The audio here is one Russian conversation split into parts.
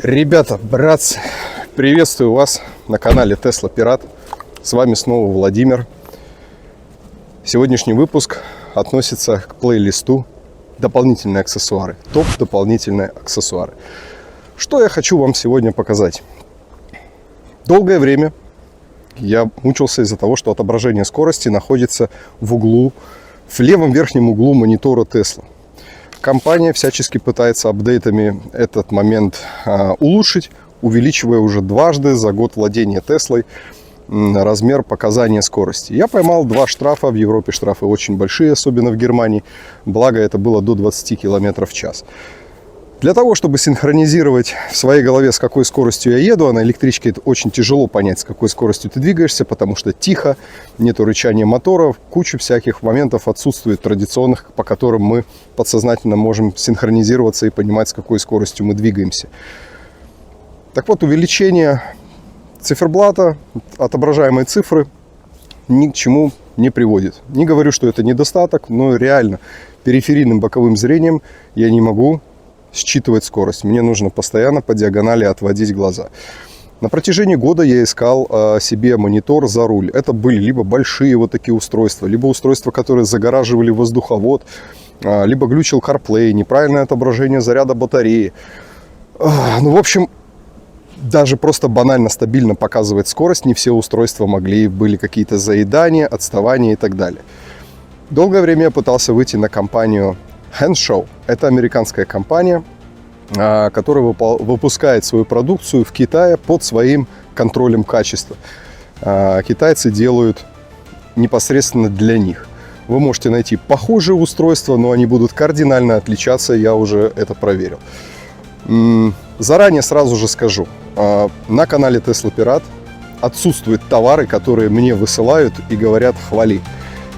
Ребята, братцы, приветствую вас на канале Tesla Пират. С вами снова Владимир. Сегодняшний выпуск относится к плейлисту «Дополнительные аксессуары». Топ дополнительные аксессуары. Что я хочу вам сегодня показать? Долгое время я мучился из-за того, что отображение скорости находится в углу, в левом верхнем углу монитора Tesla. Компания всячески пытается апдейтами этот момент улучшить, увеличивая уже дважды за год владения Теслой размер показания скорости. Я поймал 2 штрафа. В Европе штрафы очень большие, особенно в Германии. Благо, это было до 20 км в час. Для того, чтобы синхронизировать в своей голове, с какой скоростью я еду, а на электричке это очень тяжело понять, с какой скоростью ты двигаешься, потому что тихо, нету рычания мотора, куча всяких моментов отсутствует традиционных, по которым мы подсознательно можем синхронизироваться и понимать, с какой скоростью мы двигаемся. Так вот, увеличение циферблата, отображаемые цифры ни к чему не приводит. Не говорю, что это недостаток, но реально периферийным боковым зрением я не могу считывать скорость. Мне нужно постоянно по диагонали отводить глаза. На протяжении года я искал себе монитор за руль. Это были либо большие вот такие устройства, либо устройства, которые загораживали воздуховод, либо глючил CarPlay, неправильное отображение заряда батареи. Ну, в общем, даже просто банально стабильно показывать скорость не все устройства могли, были какие-то заедания, отставания и так далее. Долгое время я пытался выйти на компанию Henshaw. Это американская компания, которая выпускает свою продукцию в Китае под своим контролем качества. Китайцы делают непосредственно для них. Вы можете найти похожие устройства, но они будут кардинально отличаться, я уже это проверил. Заранее сразу же скажу, на канале Tesla Пират отсутствуют товары, которые мне высылают и говорят «хвали».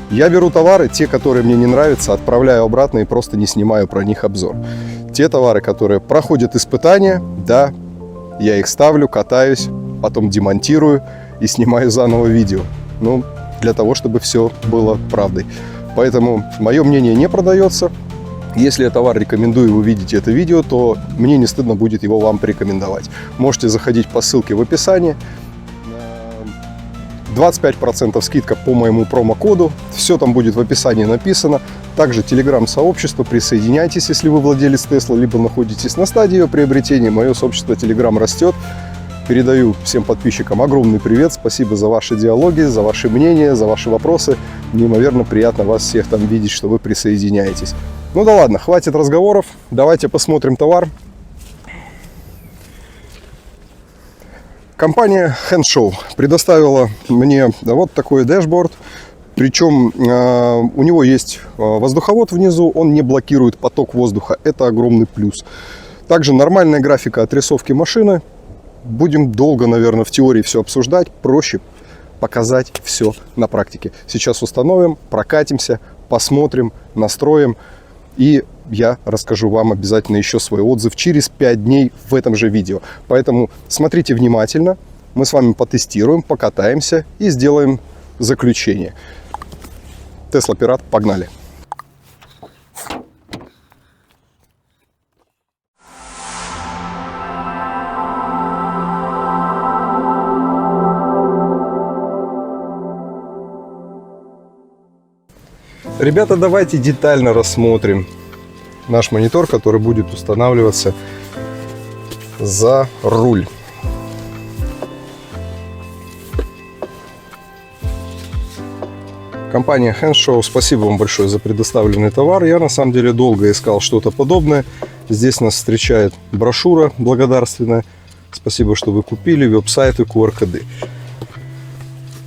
Я беру товары, те, которые мне не нравятся, отправляю обратно и просто не снимаю про них обзор. Те товары, которые проходят испытания, да, я их ставлю, катаюсь, потом демонтирую и снимаю заново видео. Ну, для того, чтобы все было правдой. Поэтому мое мнение не продается. Если я товар рекомендую, вы видите это видео, то мне не стыдно будет его вам порекомендовать. Можете заходить по ссылке в описании. 25% скидка по моему промокоду. Все там будет в описании написано. Также телеграм-сообщество. Присоединяйтесь, если вы владелец Tesla, либо находитесь на стадии ее приобретения. Мое сообщество Telegram растет. Передаю всем подписчикам огромный привет. Спасибо за ваши диалоги, за ваши мнения, за ваши вопросы. Неимоверно приятно вас всех там видеть, что вы присоединяетесь. Ну да ладно, хватит разговоров. Давайте посмотрим товар. Компания Henshaw предоставила мне вот такой дэшборд. Причем у него есть воздуховод внизу, он не блокирует поток воздуха. Это огромный плюс. Также нормальная графика отрисовки машины. Будем долго, наверное, в теории все обсуждать. Проще показать все на практике. Сейчас установим, прокатимся, посмотрим, настроим. И я расскажу вам обязательно еще свой отзыв через 5 дней в этом же видео. Поэтому смотрите внимательно. Мы с вами потестируем, покатаемся и сделаем заключение. Tesla Пират, погнали! Ребята, давайте детально рассмотрим наш монитор, который будет устанавливаться за руль. Компания Henshaw, спасибо вам большое за предоставленный товар. Я на самом деле долго искал что-то подобное. Здесь нас встречает брошюра благодарственная. Спасибо, что вы купили, веб-сайт и QR-коды.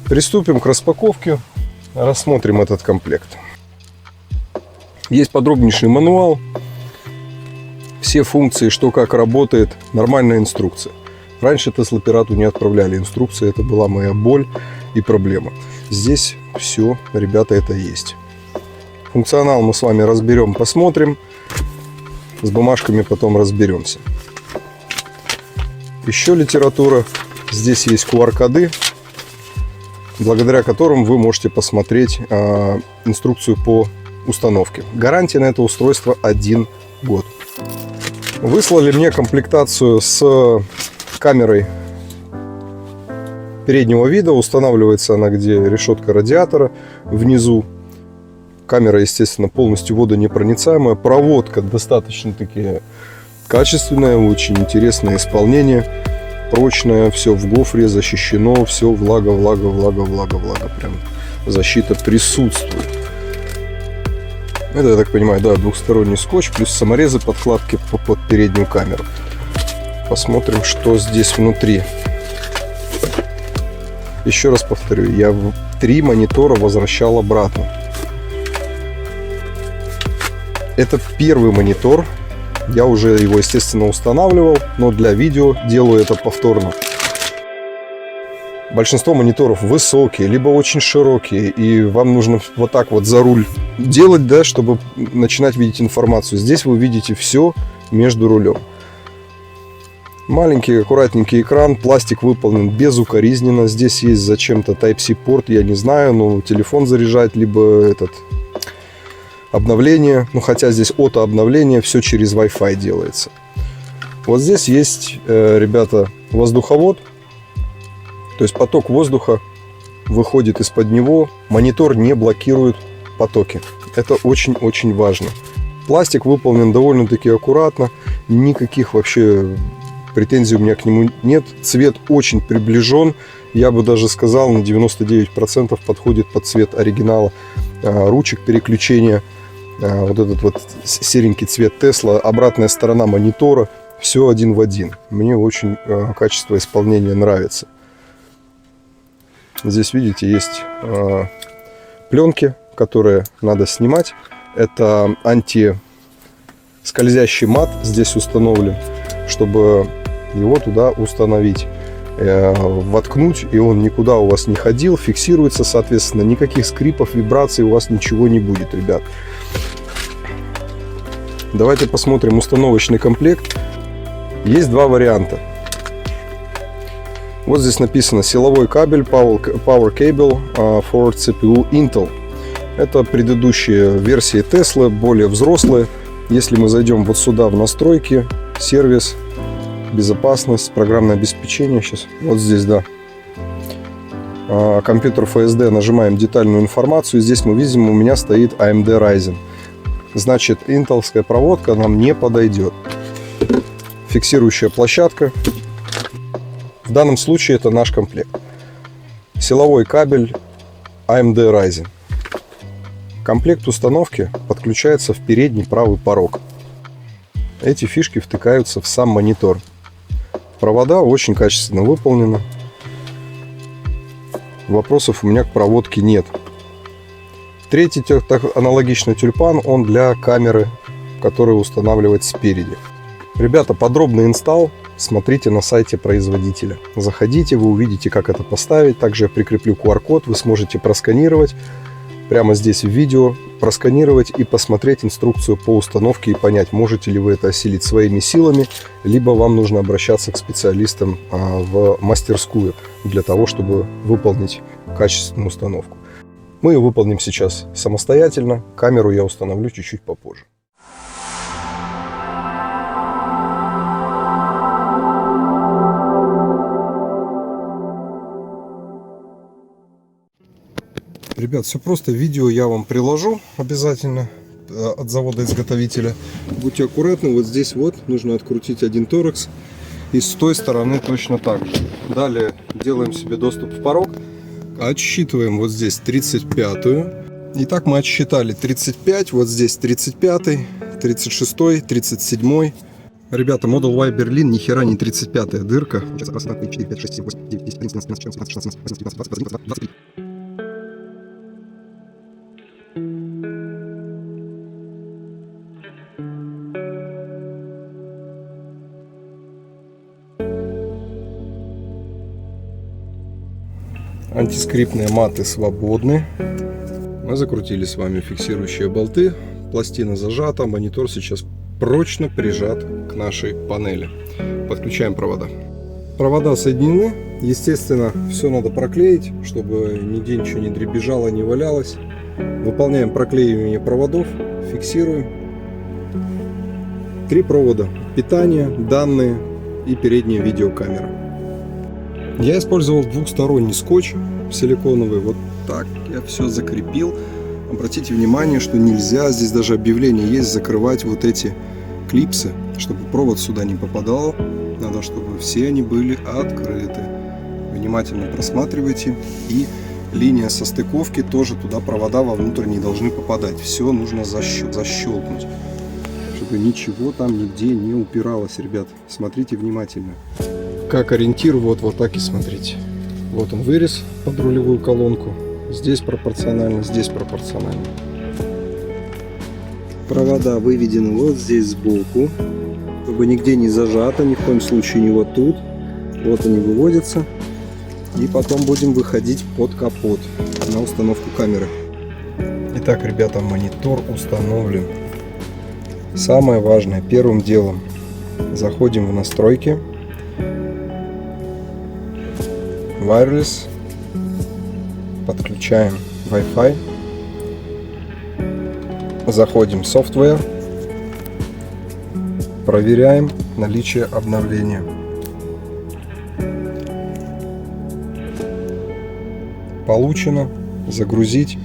Приступим к распаковке. Рассмотрим этот комплект. Есть подробнейший мануал, все функции, что как работает, нормальная инструкция. Раньше Tesla Пирату не отправляли инструкции, это была моя боль и проблема. Здесь все, ребята, это есть. Функционал мы с вами разберем, посмотрим. С бумажками потом разберемся. Еще литература. Здесь есть QR-коды, благодаря которым вы можете посмотреть инструкцию по установки. Гарантия на это устройство 1 год. Выслали мне комплектацию с камерой переднего вида. Устанавливается она, где решетка радиатора внизу. Камера, естественно, полностью водонепроницаемая. Проводка достаточно-таки качественная, очень интересное исполнение. Прочное, все в гофре защищено, все влага. Прям защита присутствует. Это, я так понимаю, да, двухсторонний скотч, плюс саморезы, подкладки под переднюю камеру. Посмотрим, что здесь внутри. Еще раз повторю, я 3 монитора возвращал обратно. Это первый монитор. Я уже его, естественно, устанавливал, но для видео делаю это повторно. Большинство мониторов высокие, либо очень широкие, и вам нужно вот так вот за руль делать, да, чтобы начинать видеть информацию. Здесь вы видите все между рулем. Маленький, аккуратненький экран, пластик выполнен безукоризненно. Здесь есть зачем-то Type-C порт, я не знаю, но телефон заряжать, либо этот обновление. Ну, хотя здесь обновление, все через Wi-Fi делается. Вот здесь есть, ребята, воздуховод. То есть поток воздуха выходит из-под него. Монитор не блокирует потоки. Это очень-очень важно. Пластик выполнен довольно-таки аккуратно. Никаких вообще претензий у меня к нему нет. Цвет очень приближен. Я бы даже сказал, на 99% подходит под цвет оригинала ручек переключения. Вот этот вот серенький цвет Tesla. Обратная сторона монитора. Все один в один. Мне очень качество исполнения нравится. Здесь, видите, есть пленки, которые надо снимать. Это антискользящий мат здесь установлен, чтобы его туда установить, воткнуть, и он никуда у вас не ходил, фиксируется, соответственно, никаких скрипов, вибраций у вас ничего не будет, ребят. Давайте посмотрим установочный комплект. Есть два варианта. Вот здесь написано силовой кабель Power Cable for CPU Intel. Это предыдущие версии Tesla, более взрослые. Если мы зайдем вот сюда в настройки, сервис, безопасность, программное обеспечение, сейчас вот здесь, да, компьютер FSD, нажимаем детальную информацию. Здесь мы видим, у меня стоит AMD Ryzen. Значит, интеловская проводка нам не подойдет. Фиксирующая площадка. В данном случае это наш комплект. Силовой кабель AMD Ryzen. Комплект установки подключается в передний правый порог. Эти фишки втыкаются в сам монитор. Провода очень качественно выполнены. Вопросов у меня к проводке нет. Третий аналогичный тюльпан, он для камеры, которая устанавливается спереди. Ребята, подробный инсталл смотрите на сайте производителя. Заходите, вы увидите, как это поставить. Также я прикреплю QR-код, вы сможете просканировать прямо здесь в видео, просканировать и посмотреть инструкцию по установке и понять, можете ли вы это осилить своими силами, либо вам нужно обращаться к специалистам в мастерскую для того, чтобы выполнить качественную установку. Мы ее выполним сейчас самостоятельно. Камеру я установлю чуть-чуть попозже. Ребят, все просто. Видео я вам приложу обязательно от завода-изготовителя. Будьте аккуратны. Вот здесь вот нужно открутить один торекс. И с той стороны точно так же. Далее делаем себе доступ в порог. Отсчитываем вот здесь 35-ю. Итак, мы отсчитали 35. Вот здесь 35-й, 36-й, 37-й. Ребята, Model Y Berlin ни хера не 35-я дырка. Сейчас раз, 2, 3, 4, 5, 6, 7, 8, 9, 10, 11, 12, 13, 14, 15, 16, 17, 18, 19, 20, 23. Антискрипные маты свободны. Мы закрутили с вами фиксирующие болты. Пластина зажата. Монитор сейчас прочно прижат к нашей панели. Подключаем провода. Провода соединены. Естественно, все надо проклеить, чтобы нигде ничего не дребезжало, не валялось. Выполняем проклеивание проводов. Фиксируем. 3 провода. питание, данные и передняя видеокамера. Я использовал двухсторонний скотч силиконовый. Вот так я все закрепил. Обратите внимание, что нельзя, здесь даже объявление есть, закрывать вот эти клипсы, чтобы провод сюда не попадал. Надо, чтобы все они были открыты. Внимательно просматривайте. И линия состыковки тоже туда, провода вовнутрь не должны попадать. Все нужно защелкнуть, чтобы ничего там нигде не упиралось, ребят. Смотрите внимательно. Как ориентир, вот так и смотрите. Вот он вырез под рулевую колонку. Здесь пропорционально, здесь пропорционально. Провода выведены вот здесь сбоку, чтобы нигде не зажато, ни в коем случае не вот тут. Вот они выводятся. И потом будем выходить под капот на установку камеры. Итак, ребята, монитор установлен. Самое важное, первым делом заходим в настройки. Wireless. Подключаем Wi-Fi. Заходим в Software. Проверяем наличие обновления. Получено. Загрузить.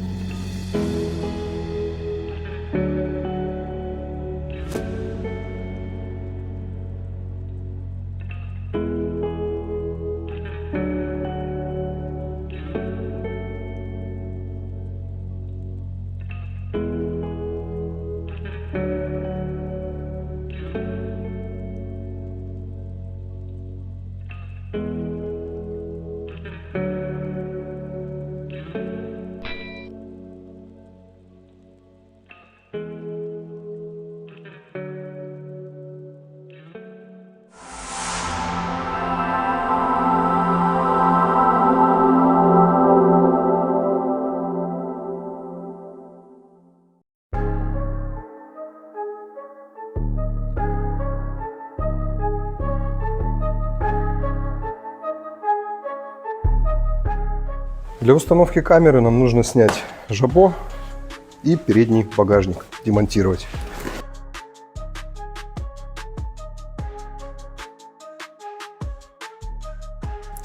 Для установки камеры нам нужно снять жабо и передний багажник, демонтировать.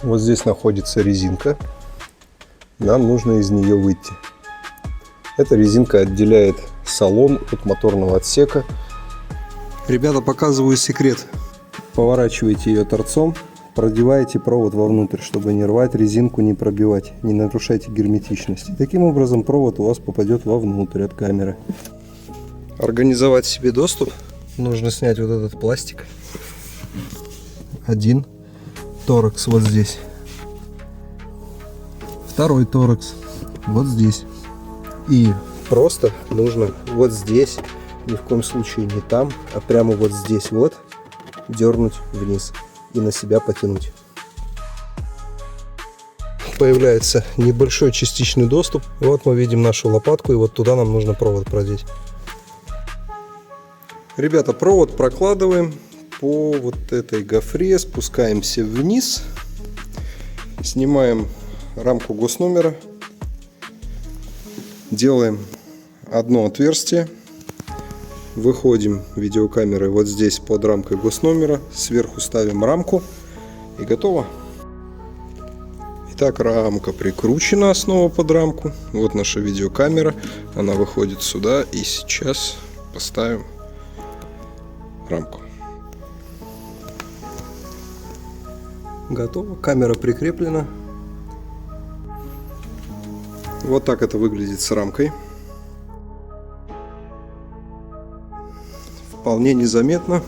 Вот здесь находится резинка. Нам нужно из нее выйти. Эта резинка отделяет салон от моторного отсека. Ребята, показываю секрет. Поворачиваете ее торцом. Продеваете провод вовнутрь, чтобы не рвать резинку, не пробивать, не нарушайте герметичность. Таким образом провод у вас попадет вовнутрь от камеры. Организовать себе доступ нужно снять вот этот пластик. Один торакс вот здесь. Второй торакс вот здесь. И просто нужно вот здесь, ни в коем случае не там, а прямо вот здесь вот дернуть вниз. И на себя потянуть. Появляется небольшой частичный доступ. Вот мы видим нашу лопатку, и вот туда нам нужно провод продеть. Ребята, провод прокладываем по вот этой гофре, спускаемся вниз, снимаем рамку госномера, делаем одно отверстие. Выходим видеокамерой вот здесь под рамкой госномера, сверху ставим рамку и готово. Итак, рамка прикручена снова под рамку. Вот наша видеокамера, она выходит сюда, и сейчас поставим рамку. Готово, камера прикреплена. Вот так это выглядит с рамкой. Вполне незаметно.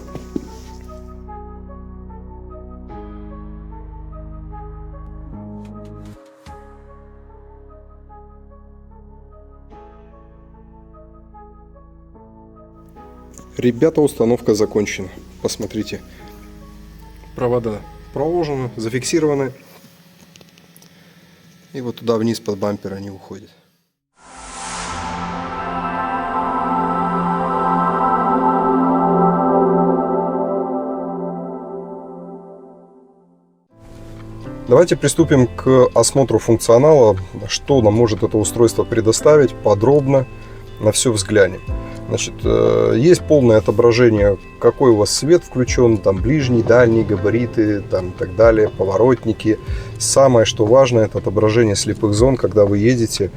Ребята, установка закончена. Посмотрите. Провода проложены, зафиксированы. И вот туда вниз под бампер они уходят. Давайте приступим к осмотру функционала, что нам может это устройство предоставить, подробно на все взглянем. Значит, есть полное отображение, какой у вас свет включен, там ближний, дальний, габариты, там и так далее, поворотники. Самое, что важно, это отображение слепых зон, когда вы едете.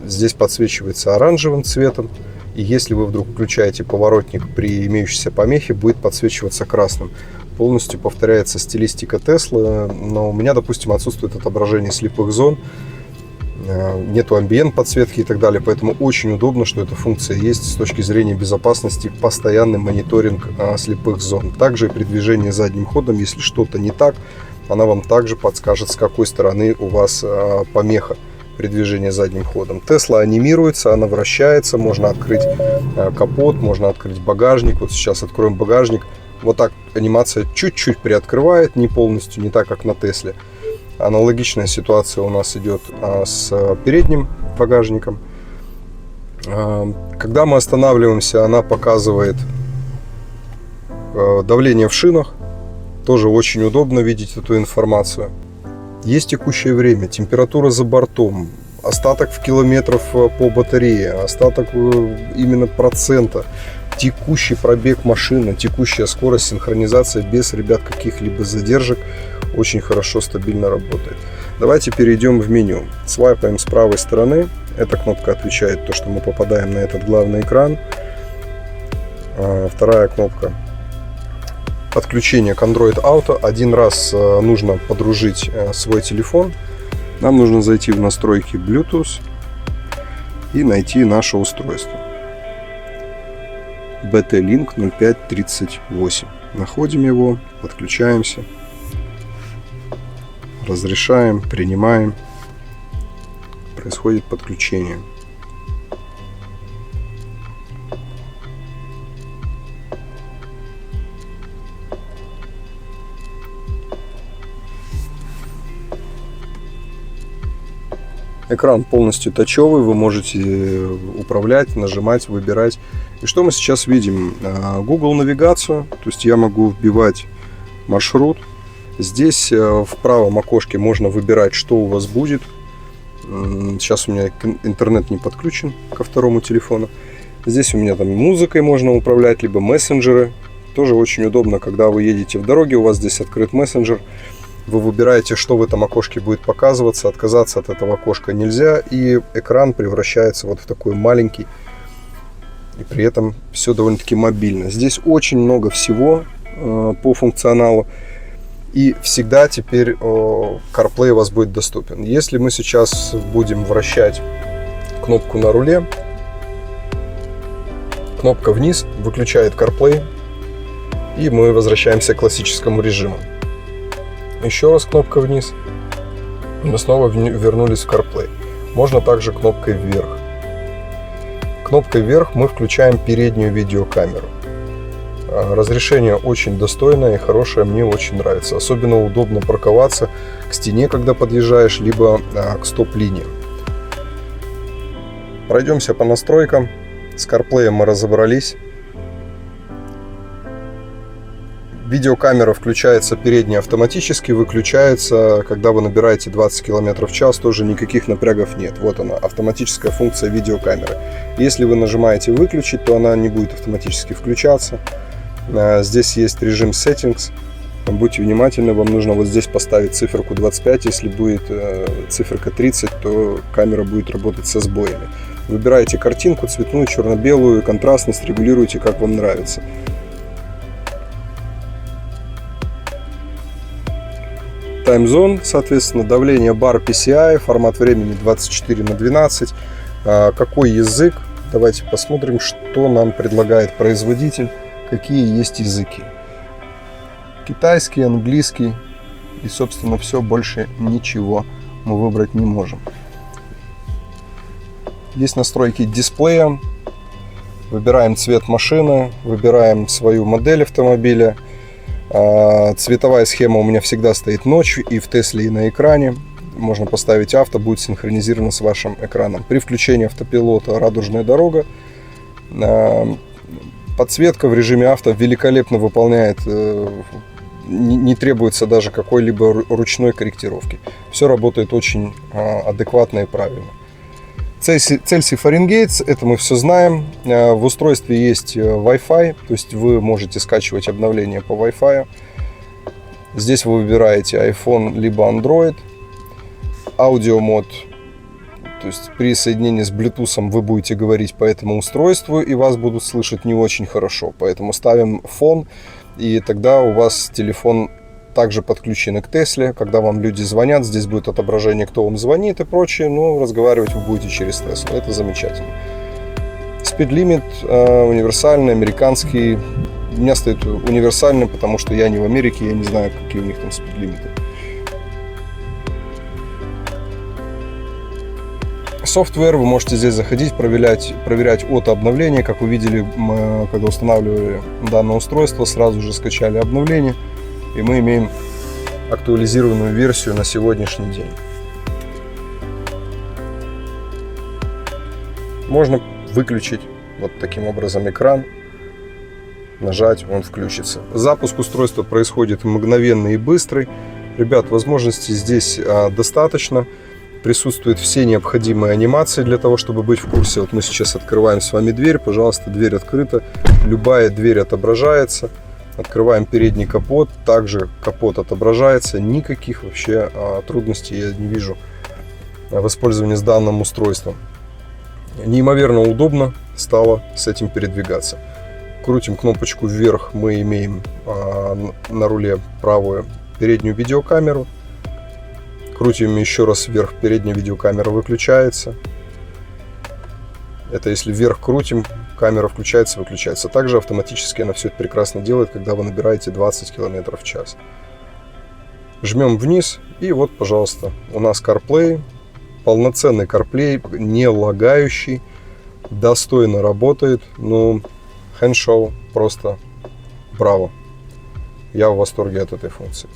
Здесь подсвечивается оранжевым цветом, и если вы вдруг включаете поворотник при имеющейся помехе, будет подсвечиваться красным. Полностью повторяется стилистика Tesla, но у меня, допустим, отсутствует отображение слепых зон, нету амбиент подсветки и так далее, поэтому очень удобно, что эта функция есть с точки зрения безопасности, постоянный мониторинг слепых зон. Также и при движении задним ходом, если что-то не так, она вам также подскажет, с какой стороны у вас помеха при движении задним ходом. Tesla анимируется, она вращается, можно открыть капот, можно открыть багажник. Вот сейчас откроем багажник. Вот так анимация чуть-чуть приоткрывает, не полностью, не так, как на Тесле. Аналогичная ситуация у нас идет с передним багажником. Когда мы останавливаемся, она показывает давление в шинах. Тоже очень удобно видеть эту информацию. Есть текущее время, температура за бортом, остаток в километров по батарее, остаток именно процента, текущий пробег машины, текущая скорость, синхронизация без, ребят, каких-либо задержек. Очень хорошо, стабильно работает. Давайте перейдем в меню. Свайпаем с правой стороны. Эта кнопка отвечает то, что мы попадаем на этот главный экран. Вторая кнопка — подключение к Android Auto. Один раз нужно подружить свой телефон. Нам нужно зайти в настройки Bluetooth и найти наше устройство. BT-Link 0538. Находим его, подключаемся. Разрешаем, принимаем. Происходит подключение. Экран полностью тачевый, вы можете управлять, нажимать, выбирать. И что мы сейчас видим? Google навигацию, то есть я могу вбивать маршрут. Здесь в правом окошке можно выбирать, что у вас будет. Сейчас у меня интернет не подключен ко второму телефону. Здесь у меня там музыкой можно управлять, либо мессенджеры. Тоже очень удобно, когда вы едете в дороге, у вас здесь открыт мессенджер. Вы выбираете, что в этом окошке будет показываться. Отказаться от этого окошка нельзя. И экран превращается вот в такой маленький. И при этом все довольно-таки мобильно. Здесь очень много всего по функционалу. И всегда теперь CarPlay у вас будет доступен. Если мы сейчас будем вращать кнопку на руле, кнопка вниз выключает CarPlay, и мы возвращаемся к классическому режиму. Еще раз кнопка вниз, и мы снова вернулись в CarPlay. Можно также кнопкой вверх. Кнопкой вверх мы включаем переднюю видеокамеру. Разрешение очень достойное и хорошее, мне очень нравится. Особенно удобно парковаться к стене, когда подъезжаешь, либо к стоп-линии. Пройдемся по настройкам. С CarPlay мы разобрались. Видеокамера включается передняя автоматически, выключается, когда вы набираете 20 км в час, тоже никаких напрягов нет. Вот она, автоматическая функция видеокамеры. Если вы нажимаете выключить, то она не будет автоматически включаться. Здесь есть режим Settings. Будьте внимательны, вам нужно вот здесь поставить циферку 25. Если будет циферка 30, то камера будет работать со сбоями. Выбираете картинку, цветную, черно-белую, контрастность, регулируйте, как вам нравится. Таймзон, соответственно, давление бар PCI, формат времени 24/12. Какой язык? Давайте посмотрим, что нам предлагает производитель. Какие есть языки. Китайский, английский и, собственно, все, больше ничего мы выбрать не можем. Есть настройки дисплея. Выбираем цвет машины, выбираем свою модель автомобиля. Цветовая схема у меня всегда стоит ночь и в Тесле, и на экране. Можно поставить авто, будет синхронизировано с вашим экраном. При включении автопилота радужная дорога. Подсветка в режиме авто великолепно выполняет, не требуется даже какой-либо ручной корректировки. Все работает очень адекватно и правильно. Цельсий, Фаренгейт, это мы все знаем. В устройстве есть Wi-Fi, то есть вы можете скачивать обновления по Wi-Fi. Здесь вы выбираете iPhone либо Android. Аудиомод, то есть при соединении с Bluetooth вы будете говорить по этому устройству, и вас будут слышать не очень хорошо. Поэтому ставим фон, и тогда у вас телефон также подключены к Тесле. Когда вам люди звонят, здесь будет отображение, кто вам звонит и прочее, но разговаривать вы будете через Теслу. Это замечательно. Спидлимит универсальный, американский. У меня стоит универсальный, потому что я не в Америке, я не знаю, какие у них там спидлимиты. Софтвер, вы можете здесь заходить, проверять от обновления. Как вы видели, мы, когда устанавливали данное устройство, сразу же скачали обновление. И мы имеем актуализированную версию на сегодняшний день. Можно выключить вот таким образом экран, нажать, он включится. Запуск устройства происходит мгновенный и быстрый. Ребят, возможностей здесь достаточно. Присутствуют все необходимые анимации для того, чтобы быть в курсе. Вот мы сейчас открываем с вами дверь. Пожалуйста, дверь открыта. Любая дверь отображается. Открываем передний капот, также капот отображается, никаких вообще трудностей я не вижу в использовании с данным устройством. Неимоверно удобно стало с этим передвигаться. Крутим кнопочку вверх, мы имеем на руле правую переднюю видеокамеру. Крутим еще раз вверх, передняя видеокамера выключается. Это если вверх крутим, камера включается, выключается. Также автоматически она все это прекрасно делает, когда вы набираете 20 км в час. Жмем вниз, и вот, пожалуйста, у нас CarPlay. Полноценный CarPlay, не лагающий, достойно работает. Ну, hands-show, просто браво. Я в восторге от этой функции.